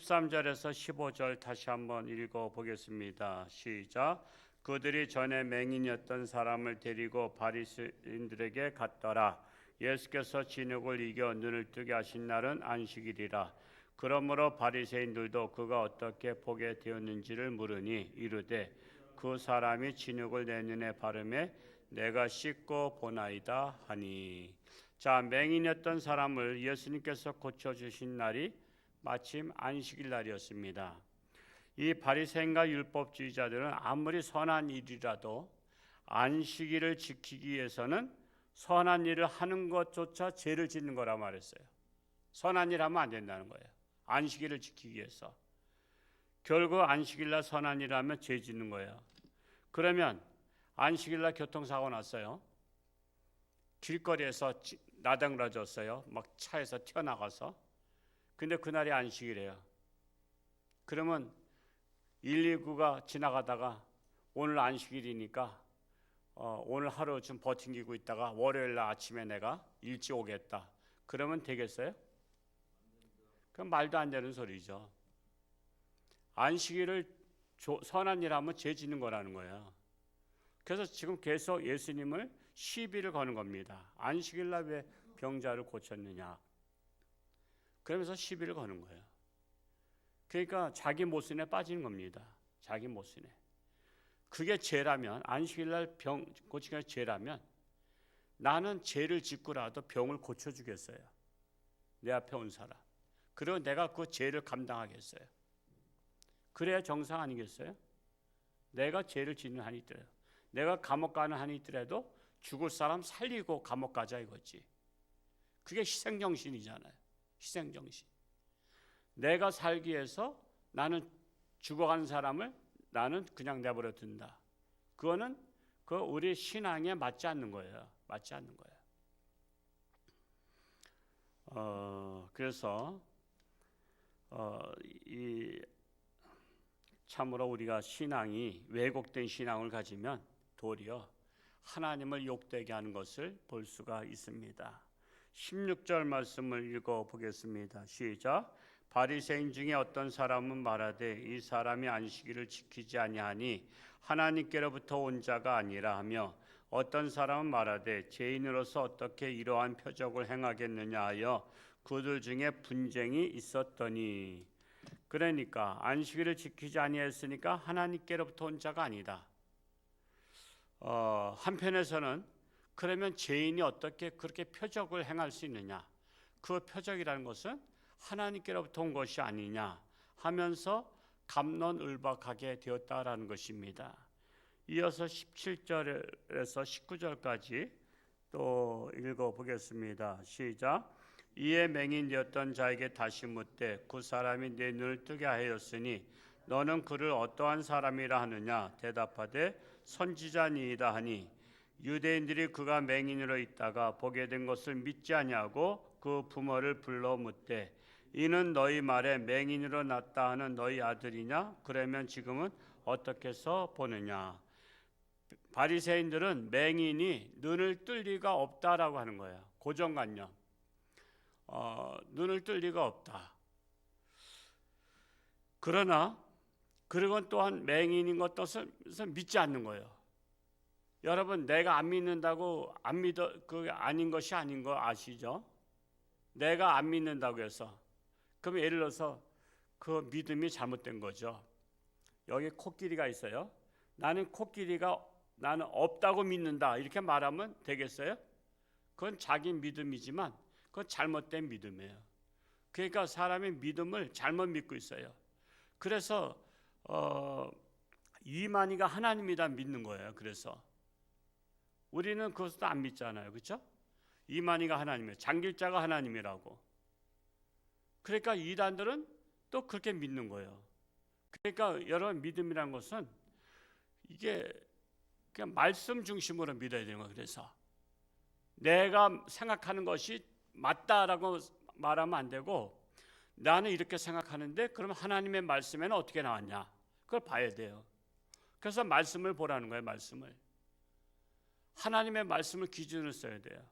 13절에서 15절 다시 한번 읽어보겠습니다. 시작. 그들이 전에 맹인이었던 사람을 데리고 바리새인들에게 갔더라. 예수께서 진흙을 이겨 눈을 뜨게 하신 날은 안식일이라. 그러므로 바리새인들도 그가 어떻게 보게 되었는지를 물으니 이르되 그 사람이 진흙을 내 눈에 바르매 내가 씻고 보나이다 하니. 자, 맹인이었던 사람을 예수님께서 고쳐주신 날이 마침 안식일 날이었습니다. 이 바리새인과 율법주의자들은 아무리 선한 일이라도 안식일을 지키기 위해서는 선한 일을 하는 것조차 죄를 짓는 거라 말했어요. 선한 일 하면 안 된다는 거예요. 안식일을 지키기 위해서. 결국 안식일 날 선한 일 하면 죄 짓는 거예요. 그러면 안식일 날 교통사고 났어요. 길거리에서 나당라졌어요. 막 차에서 튀어나가서. 근데 그날이 안식일이에요. 그러면 119가 지나가다가 오늘 안식일이니까 오늘 하루 좀 버팅기고 있다가 월요일 날 아침에 내가 일찍 오겠다. 그러면 되겠어요? 그럼 말도 안 되는 소리죠. 안식일을 선한 일 하면 죄 짓는 거라는 거예요. 그래서 지금 계속 예수님을 시비를 거는 겁니다. 안식일 날 왜 병자를 고쳤느냐. 그러면서 시비를 거는 거예요. 그러니까 자기 모순에 빠지는 겁니다. 자기 모순에. 그게 죄라면, 안식일 날 병 고치기가 죄라면 나는 죄를 짓고라도 병을 고쳐주겠어요. 내 앞에 온 사람. 그리고 내가 그 죄를 감당하겠어요. 그래야 정상 아니겠어요? 내가 죄를 짓는 한이 있더라도, 내가 감옥 가는 한이 있더라도 죽을 사람 살리고 감옥 가자 이거지. 그게 희생정신이잖아요. 희생정신. 내가 살기 위해서 나는 죽어가는 사람을 나는 그냥 내버려 둔다. 그거는 그 우리 신앙에 맞지 않는 거예요. 맞지 않는 거예요. 그래서 이 참으로 우리가 신앙이 왜곡된 신앙을 가지면 도리어 하나님을 욕되게 하는 것을 볼 수가 있습니다. 16절 말씀을 읽어보겠습니다. 시작. 바리새인 중에 어떤 사람은 말하되 이 사람이 안식일을 지키지 아니하니 하나님께로부터 온 자가 아니라 하며 어떤 사람은 말하되 죄인으로서 어떻게 이러한 표적을 행하겠느냐 하여 그들 중에 분쟁이 있었더니. 그러니까 안식일을 지키지 아니했으니까 하나님께로부터 온 자가 아니다. 한편에서는 그러면 죄인이 어떻게 그렇게 표적을 행할 수 있느냐. 그 표적이라는 것은 하나님께로부터 온 것이 아니냐 하면서 갑론을박하게 되었다라는 것입니다. 이어서 17절에서 19절까지 또 읽어보겠습니다. 시작. 이에 맹인되었던 자에게 다시 묻되 그 사람이 내 눈을 뜨게 하였으니 너는 그를 어떠한 사람이라 하느냐. 대답하되 선지자니이다 하니 유대인들이 그가 맹인으로 있다가 보게 된 것을 믿지 아니하고 그 부모를 불러 묻되 이는 너희 말에 맹인으로 났다 하는 너희 아들이냐? 그러면 지금은 어떻게 해서 보느냐? 바리새인들은 맹인이 눈을 뜰 리가 없다라고 하는 거예요. 고정관념. 눈을 뜰 리가 없다. 그러나 그리고 또한 맹인인 것도 믿지 않는 거예요. 여러분, 내가 안 믿는다고 안 믿어 그게 아닌 것이 아닌 거 아시죠? 내가 안 믿는다고 해서 그럼 예를 들어서 그 믿음이 잘못된 거죠. 여기 코끼리가 있어요. 나는 코끼리가 나는 없다고 믿는다 이렇게 말하면 되겠어요? 그건 자기 믿음이지만 그건 잘못된 믿음이에요. 그러니까 사람의 믿음을 잘못 믿고 있어요. 그래서 이만희가 하나님이다 믿는 거예요. 그래서 우리는 그것도 안 믿잖아요. 그렇죠? 이만희가 하나님이에요. 장길자가 하나님이라고. 그러니까 이단들은 또 그렇게 믿는 거예요. 그러니까 여러분, 믿음이라는 것은 이게 그냥 말씀 중심으로 믿어야 되는 거예요. 그래서 내가 생각하는 것이 맞다라고 말하면 안 되고 나는 이렇게 생각하는데 그러면 하나님의 말씀에는 어떻게 나왔냐? 그걸 봐야 돼요. 그래서 말씀을 보라는 거예요. 말씀을. 하나님의 말씀을 기준으로 써야 돼요.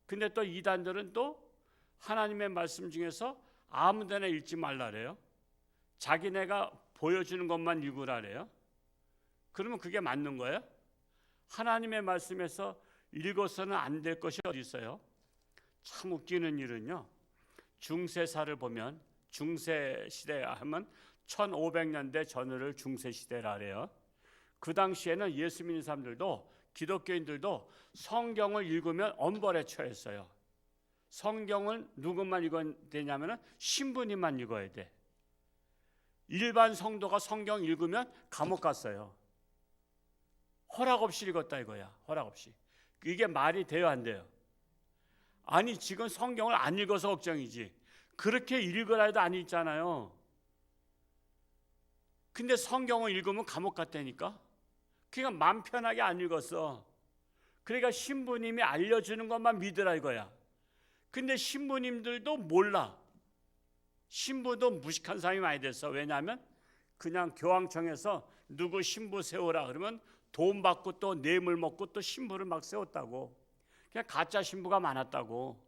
근데 또 이단들은 또 하나님의 말씀 중에서 아무데나 읽지 말라래요. 자기네가 보여주는 것만 읽으라래요. 그러면 그게 맞는 거예요? 하나님의 말씀에서 읽어서는 안 될 것이 어디 있어요? 참 웃기는 일은요, 중세사를 보면 중세 시대 하면 1500년대 전후를 중세 시대라 그래요. 그 당시에는 예수 믿는 사람들도 기독교인들도 성경을 읽으면 엄벌에 처했어요. 성경을 누구만 읽어야 되냐면 신부님만 읽어야 돼. 일반 성도가 성경 읽으면 감옥 갔어요. 허락 없이 읽었다 이거야. 허락 없이. 이게 말이 돼요, 안 돼요? 아니, 지금 성경을 안 읽어서 걱정이지. 그렇게 읽으라 해도 안 읽잖아요. 근데 성경을 읽으면 감옥 갔다니까. 그러니까 마음 편하게 안 읽었어. 그러니까 신부님이 알려주는 것만 믿으라 이거야. 근데 신부님들도 몰라. 신부도 무식한 사람이 많이 됐어. 왜냐하면 그냥 교황청에서 누구 신부 세우라 그러면 돈 받고 또 뇌물 먹고 또 신부를 막 세웠다고. 그냥 가짜 신부가 많았다고.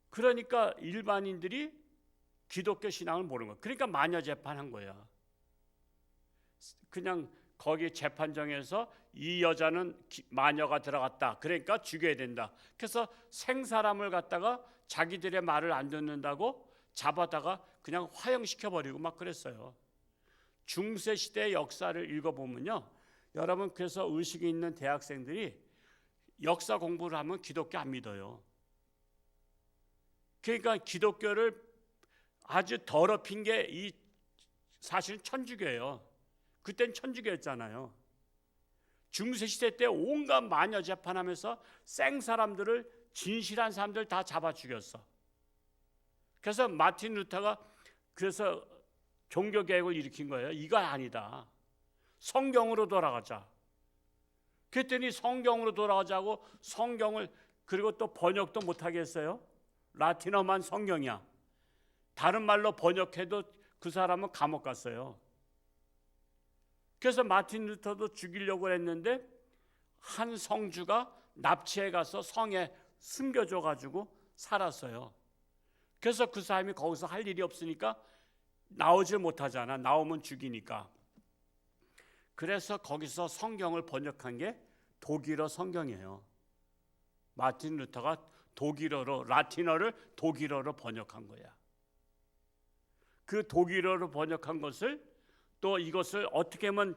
그러니까 일반인들이 기독교 신앙을 모르는 거야. 그러니까 마녀 재판한 거야. 그냥 거기 재판정에서 이 여자는 마녀가 들어갔다. 그러니까 죽여야 된다. 그래서 생사람을 갖다가 자기들의 말을 안 듣는다고 잡아다가 그냥 화형시켜버리고 막 그랬어요. 중세 시대의 역사를 읽어보면요, 여러분, 그래서 의식이 있는 대학생들이 역사 공부를 하면 기독교 안 믿어요. 그러니까 기독교를 아주 더럽힌 게 이 사실은 천주교예요. 그땐 천주교였잖아요. 중세시대 때 온갖 마녀 재판하면서 생사람들을, 진실한 사람들 다 잡아 죽였어. 그래서 마틴 루터가 그래서 종교개혁을 일으킨 거예요. 이거 아니다. 성경으로 돌아가자. 그랬더니 성경으로 돌아가자고 성경을, 그리고 또 번역도 못하게 했어요. 라틴어만 성경이야. 다른 말로 번역해도 그 사람은 감옥 갔어요. 그래서 마틴 루터도 죽이려고 했는데 한 성주가 납치해 가서 성에 숨겨줘 가지고 살았어요. 그래서 그 사람이 거기서 할 일이 없으니까 나오질 못하잖아. 나오면 죽이니까. 그래서 거기서 성경을 번역한 게 독일어 성경이에요. 마틴 루터가 독일어로, 라틴어를 독일어로 번역한 거야. 그 독일어로 번역한 것을 또 이것을 어떻게 하면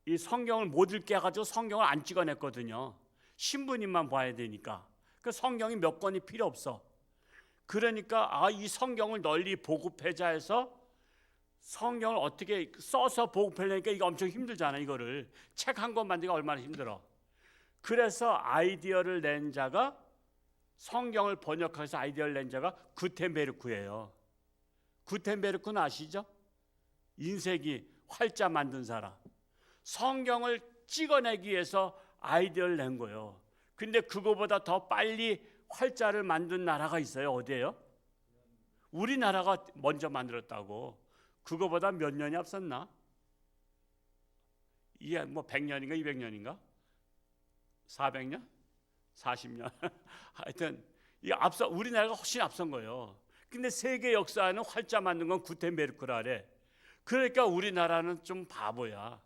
이 성경을 못 읽게 해가지고 성경을 안 찍어냈거든요. 신부님만 봐야 되니까. 그 성경이 몇 권이 필요 없어. 그러니까 이 성경을 널리 보급하자 해서 성경을 어떻게 써서 보급하려니까 이거 엄청 힘들잖아. 이거를 책 한 권 만들기가 얼마나 힘들어. 그래서 아이디어를 낸 자가, 성경을 번역해서 아이디어를 낸 자가 구텐베르크예요. 구텐베르크는 아시죠? 인쇄기 활자 만든 사람. 성경을 찍어내기 위해서 아이디어를 낸 거예요. 근데 그거보다 더 빨리 활자를 만든 나라가 있어요. 어디예요? 우리나라가 먼저 만들었다고. 그거보다 몇 년이 앞섰나? 이게 뭐 100년인가 200년인가? 400년? 40년? 하여튼 이 우리나라가 훨씬 앞선 거예요. 근데 세계 역사는 활자 만든 건 구텐베르크라래. 그러니까 우리나라는 좀 바보야.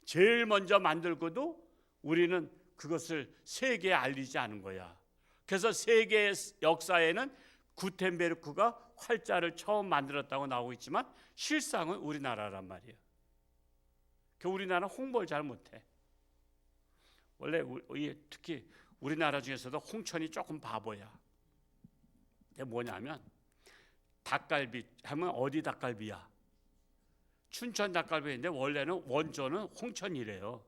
제일 먼저 만들고도 우리는 그것을 세계에 알리지 않은 거야. 그래서 세계 역사에는 구텐베르크가 활자를 처음 만들었다고 나오고 있지만 실상은 우리나라란 말이에요. 우리나라는 홍보를 잘 못해. 원래 특히 우리나라 중에서도 홍천이 조금 바보야. 그게 뭐냐면 닭갈비 하면 어디 닭갈비야? 춘천 닭갈비인데 원래는 원조는 홍천이래요.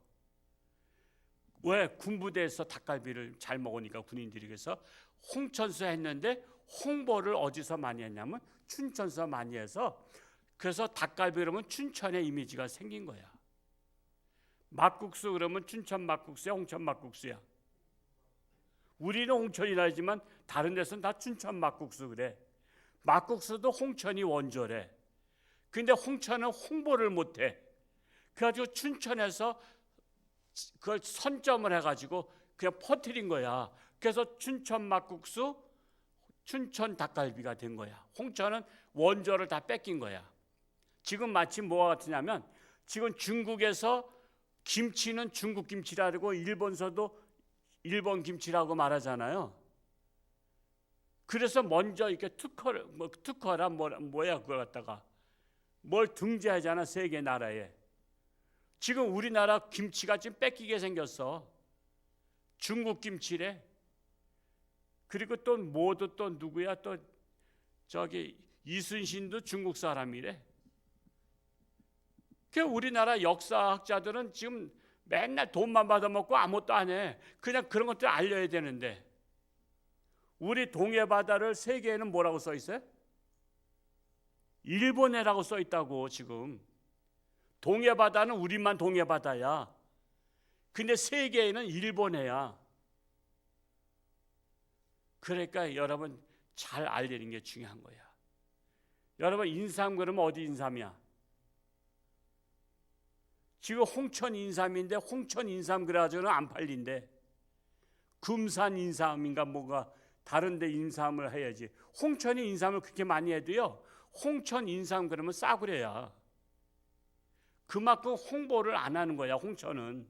왜? 군부대에서 닭갈비를 잘 먹으니까 군인들이. 그래서 홍천서 했는데 홍보를 어디서 많이 했냐면 춘천서 많이 해서, 그래서 닭갈비 그러면 춘천의 이미지가 생긴 거야. 막국수 그러면 춘천 막국수야, 홍천 막국수야? 우리는 홍천이라 하지만 다른 데서는 다 춘천 막국수 그래. 막국수도 홍천이 원조래. 근데 홍천은 홍보를 못해. 그래가지고 춘천에서 그걸 선점을 해가지고 그냥 퍼뜨린 거야. 그래서 춘천 막국수, 춘천 닭갈비가 된 거야. 홍천은 원조를 다 뺏긴 거야. 지금 마치 뭐가 같으냐면 지금 중국에서 김치는 중국 김치라고 일본서도 일본 김치라고 말하잖아요. 그래서 먼저 이렇게 특허라 뭐야 그걸 갖다가 뭘 등재하잖아, 세계 나라에. 지금 우리나라 김치가 지금 뺏기게 생겼어. 중국 김치래. 그리고 또 뭐도 또 누구야, 또 저기 이순신도 중국 사람이래. 그 우리나라 역사학자들은 지금 맨날 돈만 받아먹고 아무것도 안 해. 그냥 그런 것들 알려야 되는데, 우리 동해바다를 세계에는 뭐라고 써 있어요? 일본해라고 써 있다고. 지금 동해바다는 우리만 동해바다야. 근데 세계에는 일본해야. 그러니까 여러분 잘 알리는 게 중요한 거야. 여러분 인삼 그러면 어디 인삼이야? 지금 홍천 인삼인데 홍천 인삼 그래가지고는 안 팔린대. 금산 인삼인가 뭔가 다른 데 인삼을 해야지. 홍천이 인삼을 그렇게 많이 해도요, 홍천 인삼 그러면 싸구려야. 그만큼 홍보를 안 하는 거야, 홍천은.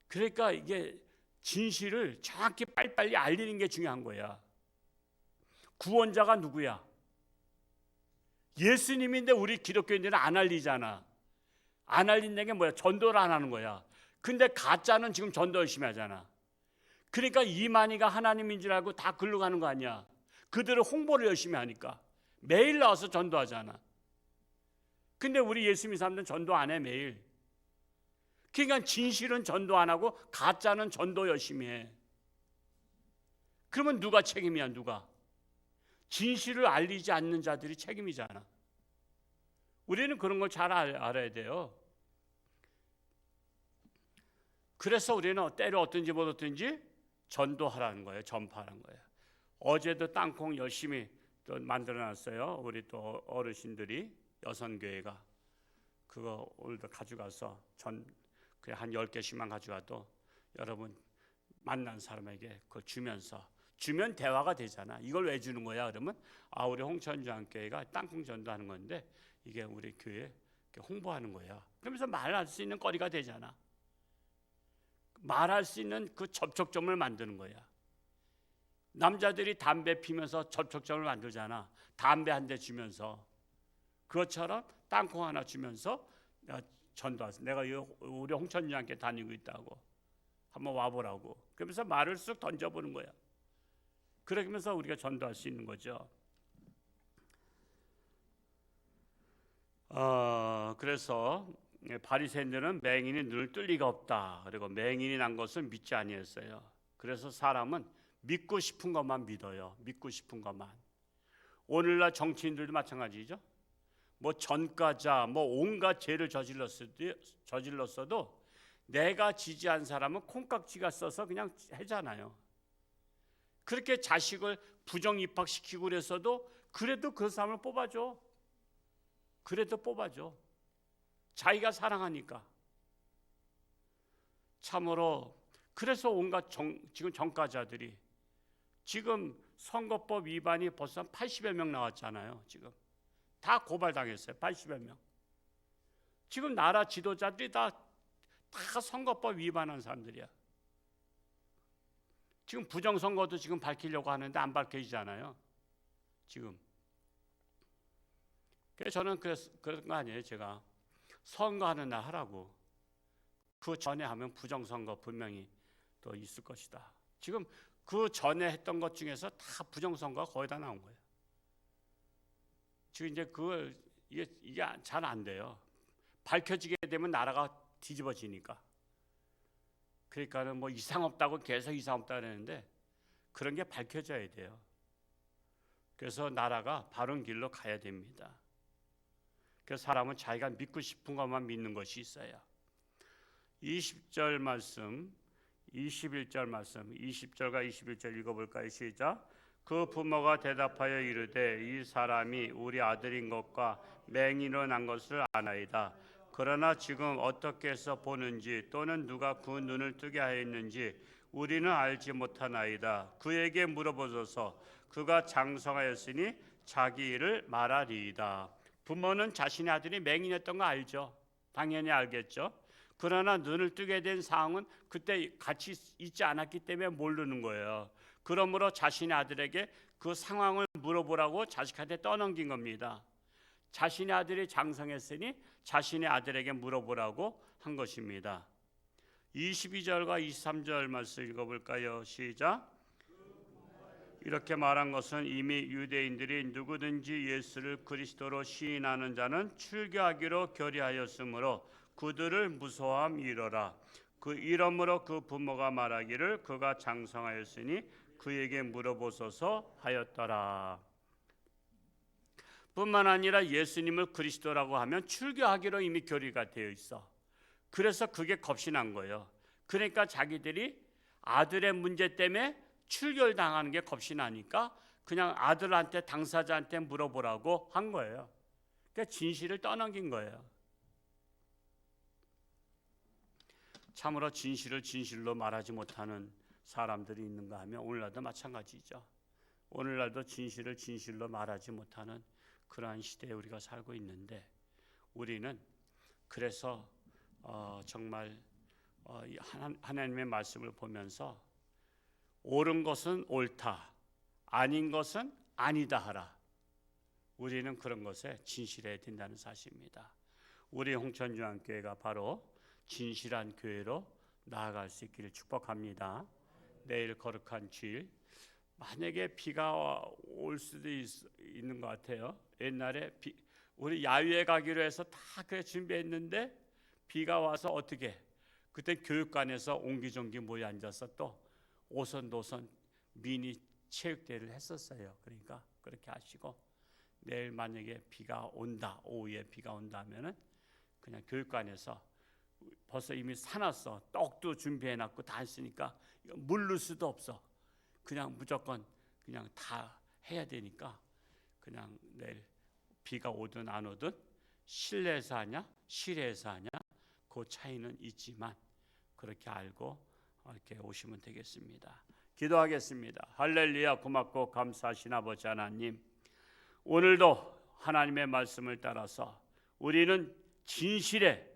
그러니까 이게 진실을 정확히 빨리빨리 알리는 게 중요한 거야. 구원자가 누구야? 예수님인데 우리 기독교인들은 안 알리잖아. 안 알린다는 게 뭐야? 전도를 안 하는 거야. 근데 가짜는 지금 전도 열심히 하잖아. 그러니까 이만희가 하나님인 줄 알고 다 글로 가는 거 아니야. 그들은 홍보를 열심히 하니까 매일 나와서 전도하잖아. 근데 우리 예수 믿는 사람들은 전도 안 해, 매일. 그러니까 진실은 전도 안 하고 가짜는 전도 열심히 해. 그러면 누가 책임이야? 누가? 진실을 알리지 않는 자들이 책임이잖아. 우리는 그런 걸 잘 알아야 돼요. 그래서 우리는 때로 어떤지 못 어떤지 전도하라는 거예요. 전파하는 거예요. 어제도 땅콩 열심히 또 만들어놨어요. 우리 또 어르신들이, 여선교회가 그거 오늘도 가져가서 그냥 한 10개씩만 가져가도 여러분 만난 사람에게 그걸 주면 대화가 되잖아. 이걸 왜 주는 거야? 그러면 우리 홍천주안교회가 땅콩 전도하는 건데 이게 우리 교회 홍보하는 거야. 그러면서 말할 수 있는 거리가 되잖아. 말할 수 있는 그 접촉점을 만드는 거야. 남자들이 담배 피면서 접촉점을 만들잖아. 담배 한 대 주면서. 그것처럼 땅콩 하나 주면서 전도하세요. 내가 우리 홍천주안교회 다니고 있다고. 한번 와보라고. 그러면서 말을 쑥 던져보는 거야. 그러면서 우리가 전도할 수 있는 거죠. 그래서 바리새인들은 맹인이 눈을 뜰 리가 없다. 그리고 맹인이 난 것을 믿지 아니했어요. 그래서 사람은 믿고 싶은 것만 믿어요. 믿고 싶은 것만. 오늘날 정치인들도 마찬가지죠. 뭐 전과자, 뭐 온갖 죄를 저질렀어도 내가 지지한 사람은 콩깍지가 써서 그냥 하잖아요. 그렇게 자식을 부정 입학시키고 그랬어도 그래도 그 사람을 뽑아줘. 그래도 뽑아줘. 자기가 사랑하니까. 참으로 그래서 온갖 지금 정과자들이 지금 선거법 위반이 벌써 80여 명 나왔잖아요. 지금 다 고발당했어요. 80여 명. 지금 나라 지도자들이 다 선거법 위반한 사람들이야. 지금 부정선거도 지금 밝히려고 하는데 안 밝혀지잖아요. 지금. 그래서 저는 그런 거 아니에요. 제가 선거하는 날 하라고. 그 전에 하면 부정선거 분명히 또 있을 것이다. 지금 그 전에 했던 것 중에서 다 부정선거가 거의 다 나온 거예요. 지금 이제 이게 잘 안 돼요. 밝혀지게 되면 나라가 뒤집어지니까. 그러니까는 뭐 이상 없다고 계속 이상 없다 그러는데 그런 게 밝혀져야 돼요. 그래서 나라가 바른 길로 가야 됩니다. 그래서 사람은 자기가 믿고 싶은 것만 믿는 것이 있어요. 20절 말씀, 21절 말씀, 20절과 21절 읽어볼까요? 시작. 그 부모가 대답하여 이르되 이 사람이 우리 아들인 것과 맹인으로 난 것을 아나이다. 그러나 지금 어떻게 해서 보는지 또는 누가 그 눈을 뜨게 하였는지 우리는 알지 못하나이다. 그에게 물어보소서. 그가 장성하였으니 자기 일을 말하리이다. 부모는 자신의 아들이 맹인이었던 거 알죠? 당연히 알겠죠? 그러나 눈을 뜨게 된 상황은 그때 같이 있지 않았기 때문에 모르는 거예요. 그러므로 자신의 아들에게 그 상황을 물어보라고 자식한테 떠넘긴 겁니다. 자신의 아들이 장성했으니 자신의 아들에게 물어보라고 한 것입니다. 22절과 23절 말씀 읽어볼까요? 시작. 이렇게 말한 것은 이미 유대인들이 누구든지 예수를 그리스도로 시인하는 자는 출교하기로 결의하였으므로 그들을 무서워함이로라. 이러므로 그 부모가 말하기를 그가 장성하였으니 그에게 물어보소서 하였더라. 뿐만 아니라 예수님을 그리스도라고 하면 출교하기로 이미 결의가 되어 있어. 그래서 그게 겁이 난 거예요. 그러니까 자기들이 아들의 문제 때문에 출교당하는 게 겁이 나니까 그냥 아들한테, 당사자한테 물어보라고 한 거예요. 그러니까 진실을 떠넘긴 거예요. 참으로 진실을 진실로 말하지 못하는 사람들이 있는가 하면 오늘날도 마찬가지죠. 오늘날도 진실을 진실로 말하지 못하는 그러한 시대에 우리가 살고 있는데, 우리는 그래서 정말 하나님의 말씀을 보면서 옳은 것은 옳다, 아닌 것은 아니다 하라. 우리는 그런 것에 진실해야 된다는 사실입니다. 우리 홍천중앙교회가 바로 진실한 교회로 나아갈 수 있기를 축복합니다. 내일 거룩한 주일, 만약에 비가 올 수도 있는 것 같아요. 옛날에 우리 야유회 가기로 해서 다 그래 준비했는데 비가 와서 어떻게, 그때 교육관에서 옹기종기 모여 앉아서 또 오선도선 미니 체육대회를 했었어요. 그러니까 그렇게 하시고, 내일 만약에 비가 온다, 오후에 비가 온다 하면은 그냥 교육관에서 벌써 이미 사놨어. 떡도 준비해놨고 다 했으니까 물를 수도 없어. 그냥 무조건 그냥 다 해야 되니까 그냥 내일 비가 오든 안 오든 실내에서 하냐 실외에서 하냐 그 차이는 있지만 그렇게 알고 이렇게 오시면 되겠습니다. 기도하겠습니다. 할렐루야. 고맙고 감사하신 아버지 하나님, 오늘도 하나님의 말씀을 따라서 우리는 진실에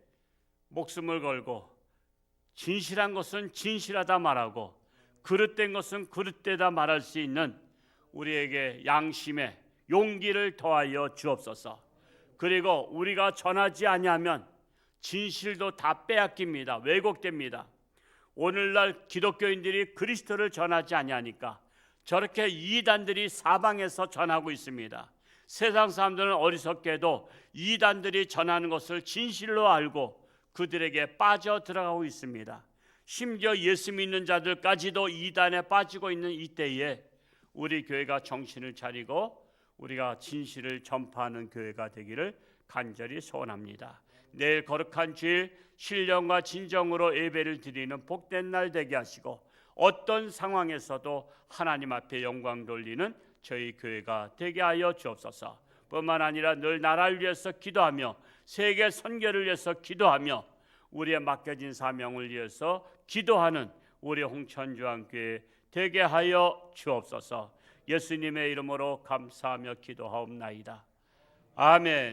목숨을 걸고, 진실한 것은 진실하다 말하고 그릇된 것은 그릇되다 말할 수 있는 우리에게 양심의 용기를 더하여 주옵소서. 그리고 우리가 전하지 아니하면 진실도 다 빼앗깁니다. 왜곡됩니다. 오늘날 기독교인들이 그리스도를 전하지 아니하니까 저렇게 이단들이 사방에서 전하고 있습니다. 세상 사람들은 어리석게도 이단들이 전하는 것을 진실로 알고 그들에게 빠져 들어가고 있습니다. 심지어 예수 믿는 자들까지도 이단에 빠지고 있는 이때에 우리 교회가 정신을 차리고 우리가 진실을 전파하는 교회가 되기를 간절히 소원합니다. 내일 거룩한 주일 신령과 진정으로 예배를 드리는 복된 날 되게 하시고, 어떤 상황에서도 하나님 앞에 영광 돌리는 저희 교회가 되게 하여 주옵소서. 뿐만 아니라 늘 나라를 위해서 기도하며 세계 선교를 위해서 기도하며 우리의 맡겨진 사명을 위해서 기도하는 우리 홍천중앙교회 되게 하여 주옵소서. 예수님의 이름으로 감사하며 기도하옵나이다. 아멘.